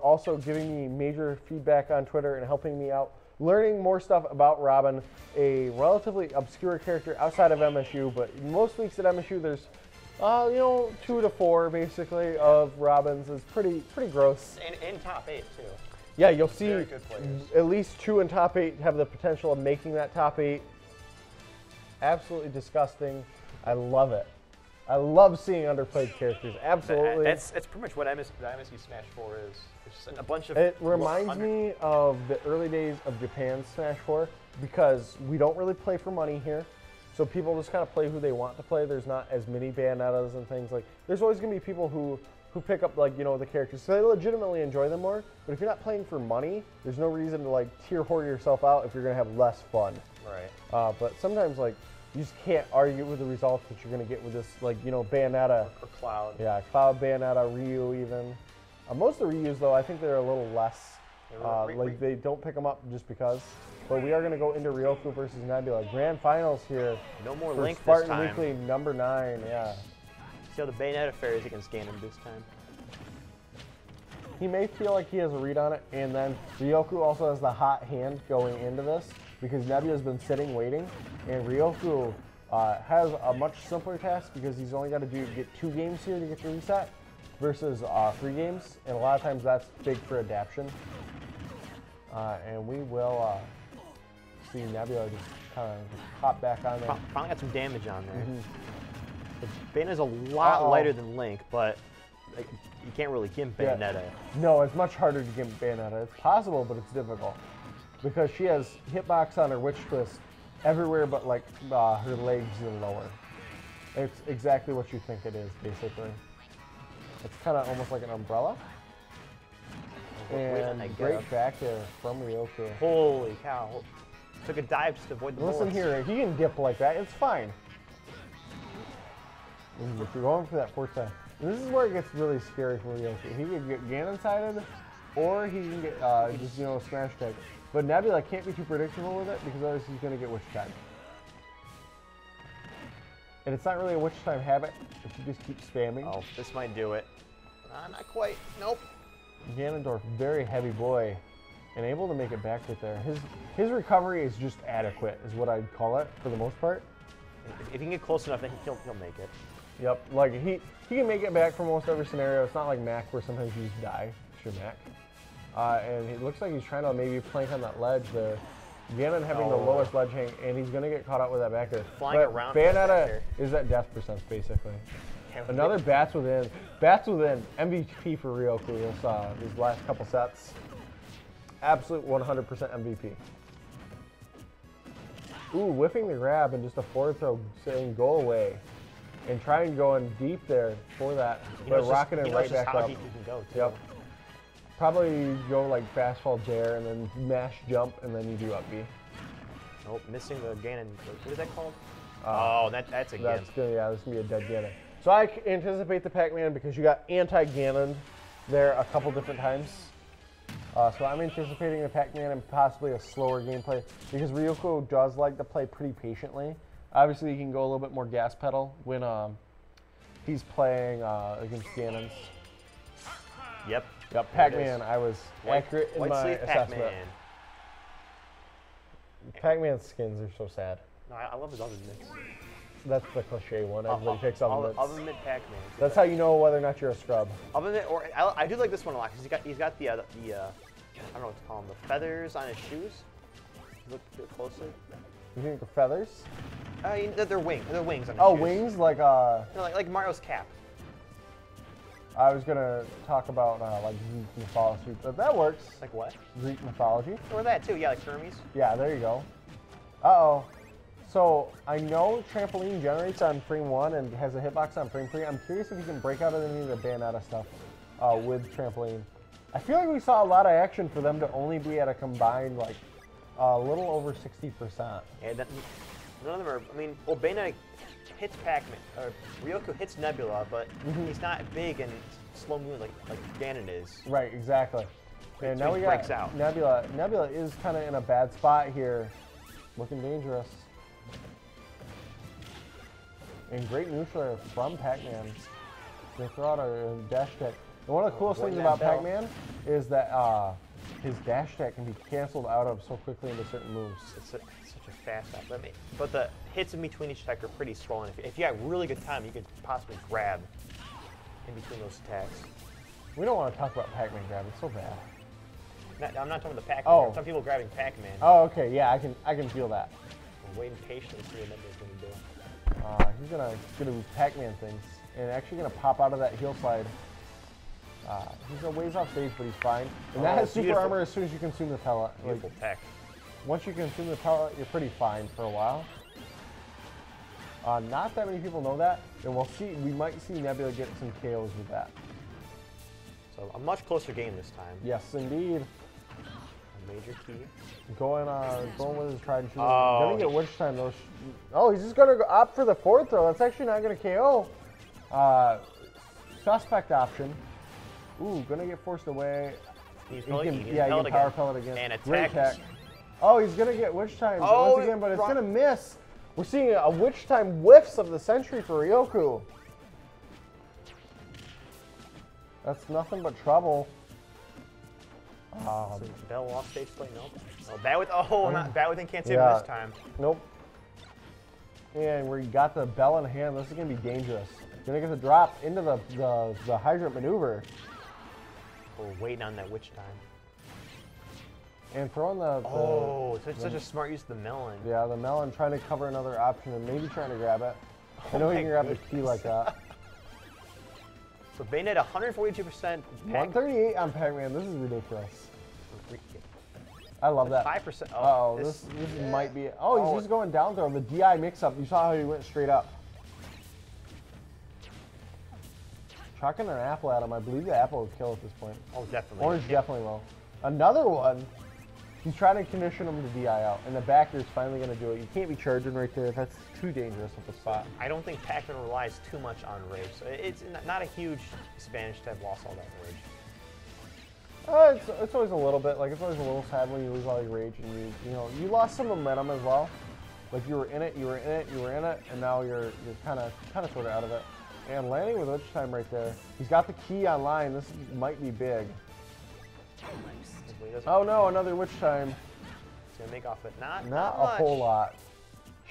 Also giving me major feedback on Twitter and helping me out, learning more stuff about Robin, a relatively obscure character outside of MSU, but most weeks at MSU there's, 2 to 4 basically of Robins. Is pretty gross. And in top 8 too. Yeah, you'll see at least 2 in top 8 have the potential of making that top 8. Absolutely disgusting. I love it. I love seeing underplayed characters. Absolutely. That's pretty much what MSU Smash 4 is. It's just a bunch of. It reminds me of the early days of Japan's Smash 4 because we don't really play for money here. So people just kind of play who they want to play. There's not as many Bayonettas and things like. There's always going to be people who pick up the characters. So they legitimately enjoy them more. But if you're not playing for money, there's no reason to tier hoard yourself out if you're going to have less fun. Right. But sometimes you just can't argue with the results that you're going to get with this Bayonetta. Or Cloud. Yeah, Cloud, Bayonetta, Ryu even. Most of the Ryus though, I think they're a little less. They don't pick them up just because. But we are going to go into Ryoku versus Nebula. Grand finals here. No more for Link Spartan this time. Weekly number 9. Yeah. See how the Bayonetta fares against Ganon this time. He may feel like he has a read on it, and then Ryoku also has the hot hand going into this because Nebula's been sitting waiting, and Ryoku has a much simpler task because he's only got to get 2 games here to get the reset versus 3 games, and a lot of times that's big for adaption. And we will see Nebula just kind of hop back on there. Finally got some damage on there. Bayonetta's a lot lighter than Link, but you can't really gimp Bayonetta. Yeah. No, it's much harder to gimp Bayonetta. It's possible, but it's difficult because she has hitbox on her Witch Twist everywhere but her legs and lower. It's exactly what you think it is, basically. It's kind of almost like an umbrella. And great back there from Ryoku. Holy cow. Took a dive just to avoid the bullets. Listen here, he can dip like that. It's fine. If you're going for that 4th time. This is where it gets really scary for Ryoku. He could get Ganon-sided, or he can get smash tag. But Nebula can't be too predictable with it because otherwise he's going to get Witch Time. And it's not really a Witch Time habit if you just keep spamming. Oh, this might do it. Not quite. Nope. Ganondorf, very heavy boy, and able to make it back with there. His recovery is just adequate, is what I'd call it for the most part. If he can get close enough, then he'll make it. Yep, he can make it back for most every scenario. It's not like Mac where sometimes you just die. It's your Mac. And it looks like he's trying to maybe plank on that ledge there. Ganon having the lowest ledge hang, and he's going to get caught out with that back there. Flying around. Bayonetta is at death percent, basically. Another Bats Within. Bats Within, MVP for Ryoku these last couple sets. Absolute 100% MVP. Ooh, whiffing the grab and just a forward throw saying go away. And trying to go in deep there for that, but rocking it right back up. He can go too. Yep. Probably go fastfall Jair and then mash jump and then you do up B. Nope, missing the Ganon. What is that called? That's a Ganon. This is gonna be a dead Ganon. So I anticipate the Pac-Man because you got anti-Ganon there a couple different times. So I'm anticipating the Pac-Man and possibly a slower gameplay because Ryoku does like to play pretty patiently. Obviously, he can go a little bit more gas pedal when he's playing against Ganons. Yep. Pac-Man, I was accurate in my assessment. Pac-Man's skins are so sad. No, I love his other mitts. That's the cliche one. Everybody picks other mitts. Other mid Pac-Man. That's how you know whether or not you're a scrub. Other mid, or I do like this one a lot because he's got the I don't know what to call them, the feathers on his shoes. Look closely. You think they're feathers? They're wings. They're wings on his shoes. Wings like like Mario's cap. I was gonna talk about Greek mythology, but that works. Like what? Greek mythology. Or that too, yeah, like Hermes. Yeah, there you go. Uh-oh. So I know Trampoline generates on frame 1 and has a hitbox on frame 3. I'm curious if you can break out of any of the Bayonetta stuff with Trampoline. I feel like we saw a lot of action for them to only be at a combined a little over 60%. Yeah, none of them are. I mean, well, Bayonetta hits Pac-Man. Ryoku hits Nebula, but he's not big and slow moving like Ganon is. Right, exactly. And now we breaks got out. Nebula. Nebula is kind of in a bad spot here, looking dangerous. And great neutral from Pac-Man. They throw out a dash kick. And one of the coolest things about Pac-Man is that his dash attack can be canceled out of so quickly into certain moves. It's such a fast attack. But the hits in between each attack are pretty swollen. If you got really good time, you could possibly grab in between those attacks. We don't want to talk about Pac-Man grab. It's so bad. I'm not talking about the Pac-Man. Oh. Some people grabbing Pac-Man. Oh, okay. Yeah, I can feel that. We're waiting patiently to see what Nebula's going to do. He's gonna do Pac-Man things and actually gonna pop out of that heel slide. He's a ways off stage, but he's fine. And that has super armor as soon as you consume the pellet. Beautiful tech. Once you consume the pellet, you're pretty fine for a while. Not that many people know that, and we'll see. We might see Nebula get some KOs with that. So a much closer game this time. Yes, indeed. A major key. Going with his tried and true. Oh, Gonna get which time those. Oh, he's just gonna opt for the forward throw. That's actually not gonna KO. Suspect option. Ooh, gonna get forced away. He can pellet power pellet again. And Great attack. Oh, he's gonna get witch time once again, but it's gonna miss. We're seeing a witch time whiffs of the century for Ryoku. That's nothing but trouble. So Bell off stage play, nope. Oh, bad within can't save him this time. Nope. And where you got the bell in hand, this is gonna be dangerous. Gonna get the drop into the hydrant maneuver. We're waiting on that witch time. And throwing Such a smart use of the melon. Yeah, the melon trying to cover another option and maybe trying to grab it. I know he can grab the key like that. So Bayonetta 142%. 138 on Pac-Man. This is ridiculous. I love that. 5%. Oh, this might be. Oh, he's just going down throw. The DI mix-up. You saw how he went straight up. Chucking an apple at him. I believe the apple would kill at this point. Oh, definitely. Orange definitely will. Another one. He's trying to condition him to DI out, and the backer is finally going to do it. You can't be charging right there. That's too dangerous at the spot. I don't think Pac-Man relies too much on rage. So it's not a huge disadvantage to have lost all that rage. It's always a little bit. Like, it's always a little sad when you lose all your rage, and you lost some momentum as well. Like, you were in it, and now you're kind of sort of out of it. And landing with witch time right there. He's got the key online. This might be big. Oh no, another witch time. He's gonna make off it. Not a whole lot.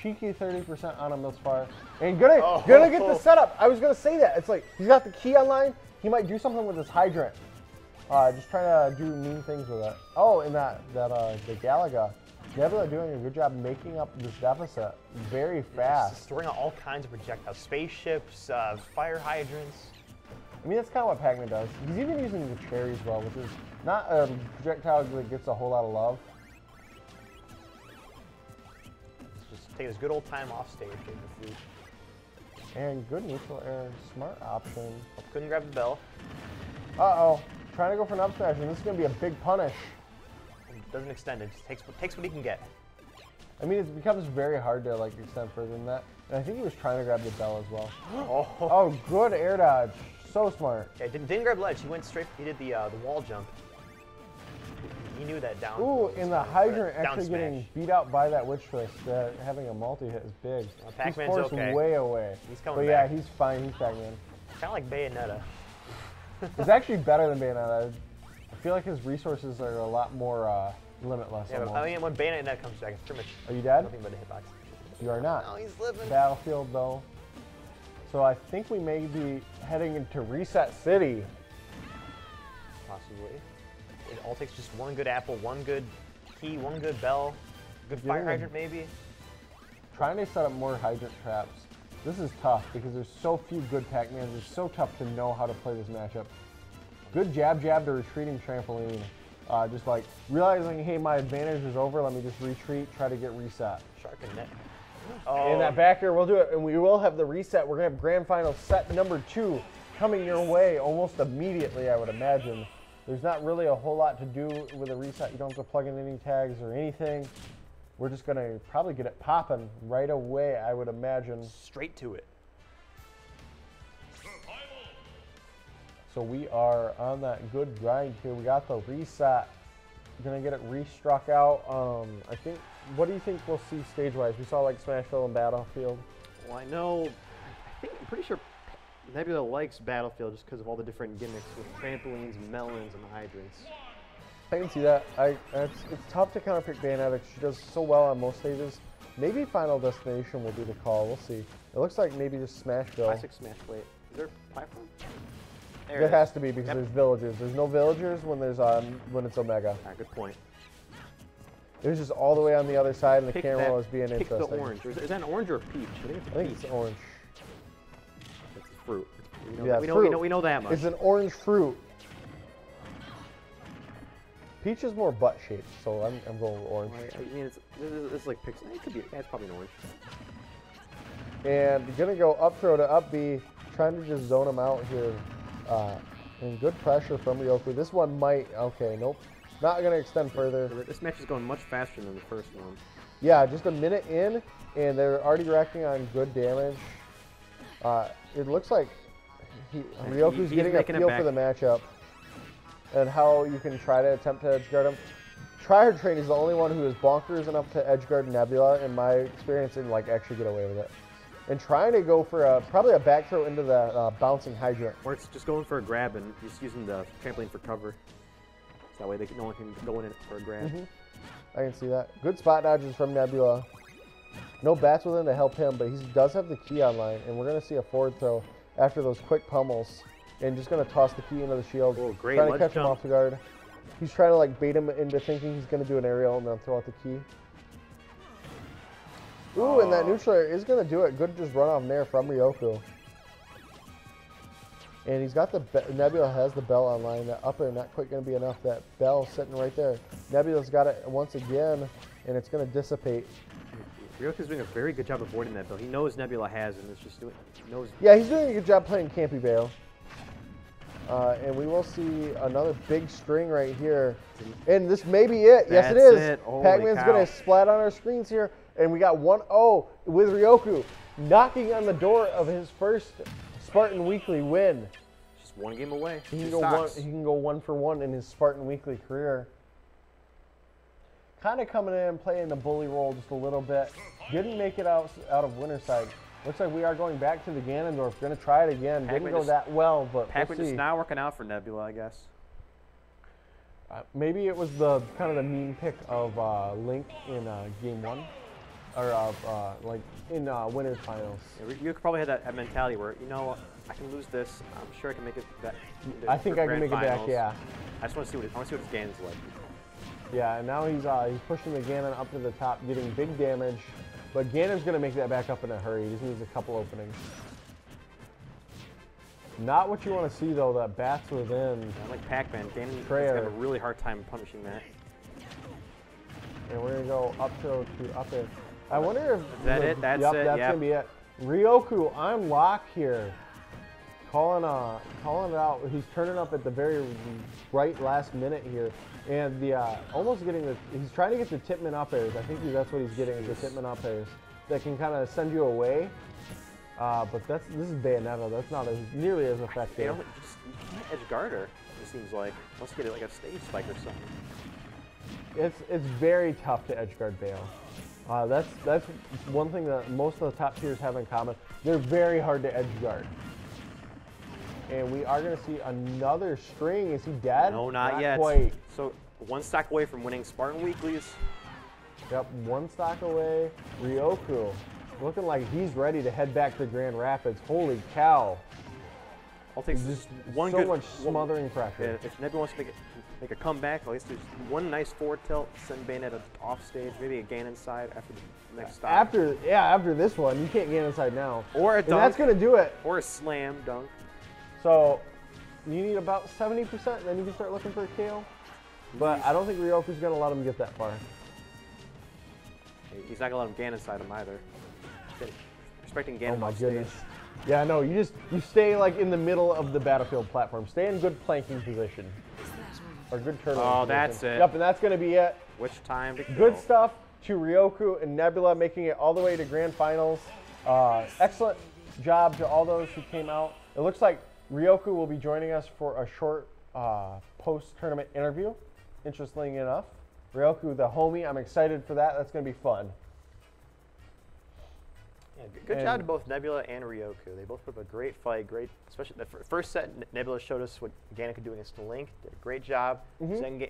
Cheeky 30% on him thus far. And gonna get the setup. I was gonna say that. It's like he's got the key online. He might do something with his hydrant. Just trying to do mean things with it. Oh, and the Galaga. Nebula doing a good job making up this deficit very fast. Just throwing out all kinds of projectiles. Spaceships, fire hydrants. I mean, that's kind of what Pac-Man does. He's even using the cherry as well, which is not a projectile that gets a whole lot of love. Just take his good old time off stage, take the food. And good neutral air, smart option. Couldn't grab the bell. Uh-oh, trying to go for an up smash, and this is going to be a big punish. Doesn't extend it, just takes what he can get. I mean, it becomes very hard to like extend further than that. And I think he was trying to grab the bell as well. Oh, good air dodge. So smart. Yeah, didn't grab ledge. He went straight. He did the wall jump. He knew that down. Ooh, and the hydrant actually getting beat out by that witch twist. Having a multi-hit is big. Pac-Man's he's forced way away. He's coming back. Yeah, he's fine. He's Pac-Man. Kind of like Bayonetta. He's actually better than Bayonetta. I feel like his resources are a lot more limitless. Yeah, but I mean, when Bayonetta comes back, it's pretty much. Are you dead? Nothing but a hitbox. You are not. No, he's living. Battlefield though. So I think we may be heading into Reset City. Possibly. It all takes just one good apple, one good key, one good bell, good fire hydrant maybe. Trying to set up more hydrant traps. This is tough because there's so few good Pac-Mans. It's so tough to know how to play this matchup. Good jab to retreating trampoline. Just like realizing, hey, my advantage is over. Let me just retreat, try to get reset. Shark and net. And that back air, we'll do it, and we will have the reset. We're going to have grand final set number 2 coming your way almost immediately, I would imagine. There's not really a whole lot to do with a reset. You don't have to plug in any tags or anything. We're just going to probably get it popping right away, I would imagine. Straight to it. So we are on that good grind here. We got the reset. Gonna get it restruck out. I think. What do you think we'll see stage-wise? We saw like Smashville and Battlefield. Well, I know. I'm pretty sure Nebula likes Battlefield just because of all the different gimmicks with trampolines, melons, and hydrants. I can see that. It's tough to counterpick Bayonetta. She does so well on most stages. Maybe Final Destination will be the call. We'll see. It looks like maybe just Smashville. Classic Smash. Wait, is there a platform? There has to be because there's villagers. There's no villagers when it's Omega. All right, good point. It was just all the way on the other side, and the camera was being pick interesting. The orange. Is that an orange or a peach? I think it's orange. It's fruit. We know that much. It's an orange fruit. Peach is more butt shaped, so I'm going with orange. I mean, it's like pixel. It could be. Yeah, it's probably an orange. And gonna go up throw to up B, trying to just zone him out here. And good pressure from Ryoku. This one might. Okay, nope. Not gonna extend further. This match is going much faster than the first one. Yeah, just a minute in, and they're already racking on good damage. It looks like Ryoku's getting a feel for the matchup and how you can try to attempt to edgeguard him. Tryhard Train is the only one who is bonkers enough to edgeguard Nebula, in my experience, and like actually get away with it. And trying to go for probably a back throw into the bouncing hydrant. Or it's just going for a grab and just using the trampoline for cover. So that way no one can go in it for a grab. I can see that. Good spot dodges from Nebula. No bats with him to help him, but he does have the key online, and we're going to see a forward throw after those quick pummels. And just going to toss the key into the shield. Oh, great. Trying to catch him off the guard. He's trying to like bait him into thinking he's going to do an aerial and then throw out the key. Ooh, and that neutral air is going to do it. Good just run off nair from Ryoku. And he's got the Nebula has the bell online. That up air not quite going to be enough. That bell sitting right there. Nebula's got it once again, and it's going to dissipate. Ryoku's doing a very good job avoiding that bell. He knows Nebula has it, and it's just doing. He knows. Yeah, he's doing a good job playing Campy Bayo. And we will see another big string right here. And this may be it. Yes, it is. Pac-Man's going to splat on our screens here. And we got 1-0 with Ryoku knocking on the door of his first Spartan Weekly win. Just one game away. He can go 1 for 1 in his Spartan Weekly career. Kind of coming in, playing the bully role just a little bit. Didn't make it out of winner's side. Looks like we are going back to the Ganondorf. Going to try it again. Didn't go that well, but Pac-Man just not working out for Nebula, I guess. Maybe it was the kind of the mean pick of Link in Game 1, or like in winners finals. Yeah, you probably had that mentality where, you know, I can lose this. I'm sure I can make it back. I think I can make it back. Yeah. I just want to see what his Ganon's like. Yeah, and now he's pushing the Ganon up to the top, getting big damage. But Ganon's going to make that back up in a hurry. He just needs a couple openings. Not what you want to see, though, that bats within. Yeah, like Pac-Man, Ganon's going to have a really hard time punishing that. And we're going to go up to up air. I wonder if... Is that it? That's it? That's going to be it. Ryoku on lock here. Calling it out. He's turning up at the very right last minute here. And almost getting he's trying to get the Tipman up airs. I think that's what he's getting, is the Tipman up airs that can kind of send you away. But this is Bayonetta. That's not nearly as effective. You can't edge guard her, it seems like. Unless you get like a stage spike or something. It's very tough to edge guard Bayo. That's one thing that most of the top tiers have in common. They're very hard to edge guard. And we are going to see another string. Is he dead? No, not yet. Quite. So 1 stock away from winning Spartan Weeklies. Yep, 1 stock away. Ryoku looking like he's ready to head back to Grand Rapids. Holy cow. I'll take just one so good, much smothering pressure. If Nebula wants to make a comeback, at least there's one nice forward tilt, send Bayonetta off stage, maybe a Ganon side after the next stop. After this one, you can't Ganon side now. Or a dunk. And that's going to do it. Or a slam dunk. So you need about 70%, then you can start looking for a KO. But I don't think Ryoku's going to let him get that far. He's not going to let him Ganon side him either. Respecting Ganon. Oh my goodness. Yeah, no, you stay like in the middle of the battlefield platform. Stay in good planking position. Or good turtle position. Oh, that's it. Yep, and that's going to be it. Which time to kill. Good stuff to Ryoku and Nebula making it all the way to grand finals. Excellent job to all those who came out. It looks like Ryoku will be joining us for a short post-tournament interview, interestingly enough. Ryoku, the homie, I'm excited for that. That's going to be fun. Yeah, good job to both Nebula and Ryoku. They both put up a great fight. Great, especially the first set. Nebula showed us what Ganon could do against Link. Did a great job.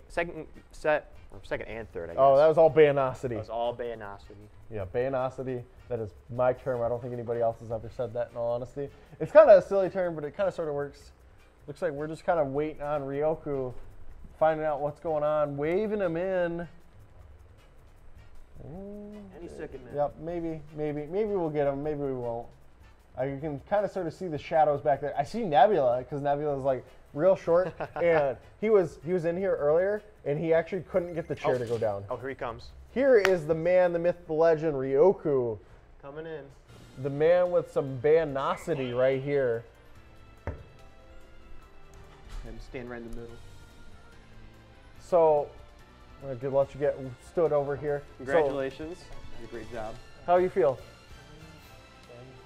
Second set, or second and third, I guess. Oh, that was all Bayonosity. That was all Bayonosity. Yeah, Bayonosity. That is my term. I don't think anybody else has ever said that, in all honesty. It's kind of a silly term, but it kind of sort of works. Looks like we're just kind of waiting on Ryoku, finding out what's going on, waving him in. Any second now. Yep, maybe we'll get him. Maybe we won't. You can kind of sort of see the shadows back there. I see Nebula because Nebula is like real short, and he was in here earlier, and he actually couldn't get the chair to go down. Oh, here he comes. Here is the man, the myth, the legend, Ryoku. Coming in. The man with some Bayonosity right here. Him stand right in the middle. So, I'm going to let you get stood over here. Congratulations. You did a great job. How you feel?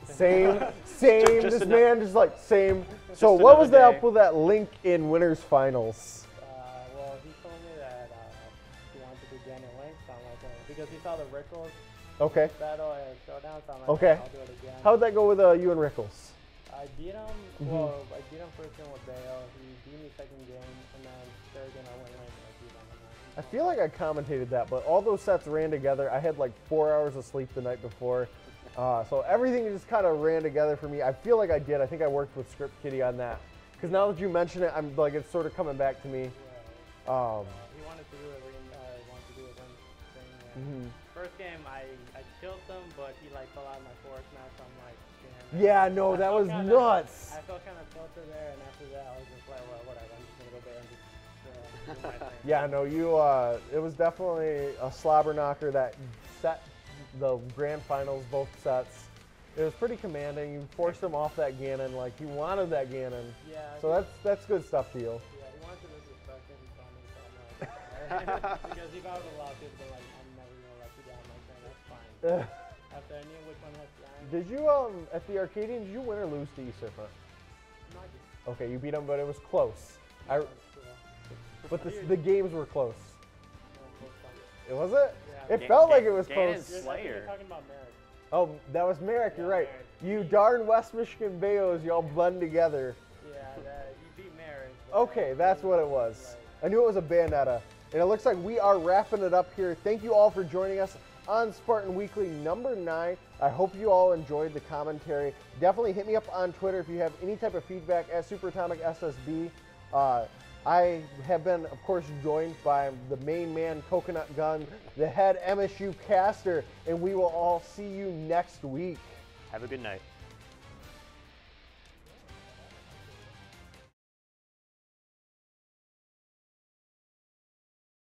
Same. This man just like same. So what was the up with that Link in winners finals? Well, he told me that he wanted to do Ganon Link, so I'm like, because he saw the Rickles battle at Showdown, so I'm like, I'll do it again. How'd that go with you and Rickles? I beat him. Well, I beat him first game with Bayo. He beat me second game, and then third game I went Link and I beat him. I feel like I commentated that, but all those sets ran together. I had like 4 hours of sleep the night before. So everything just kind of ran together for me. I feel like I did. I think I worked with Script Kitty on that. Because now that you mention it, I'm like, it's sort of coming back to me. He wanted to do a ring thing. First game, I killed him, but he like fell out of my forest match. So I'm like, damn. Yeah, no, that was nuts. I felt kind of tilted there, and after that, I was just like, well, whatever. I'm just gonna go there and just do my thing. Yeah, no, it was definitely a slobber knocker that set the grand finals, both sets. It was pretty commanding. You forced him off that Ganon, like he wanted that Ganon. Yeah. So that's good stuff to you. Yeah, he wanted to disrespect him, so I'm like, because if I was allowed to, then like I'm never gonna let you down like that. That's fine. After I knew which one had flying. Did you at the Arcadian? Did you win or lose to Usurper? Not yet. Okay, you beat him, but it was close. But the games were close. It was it? Yeah. It felt like it was close. You're talking about Merrick. Oh, that was Merrick. You're right. You darn West Michigan Bayos, y'all blend together. Yeah, you beat Merrick. Okay, that's what it was. I knew it was a Bayonetta. And it looks like we are wrapping it up here. Thank you all for joining us on Spartan Weekly number 9. I hope you all enjoyed the commentary. Definitely hit me up on Twitter if you have any type of feedback at SuperAtomicSSB. I have been, of course, joined by the main man, Coconut Gun, the head MSU caster, and we will all see you next week. Have a good night.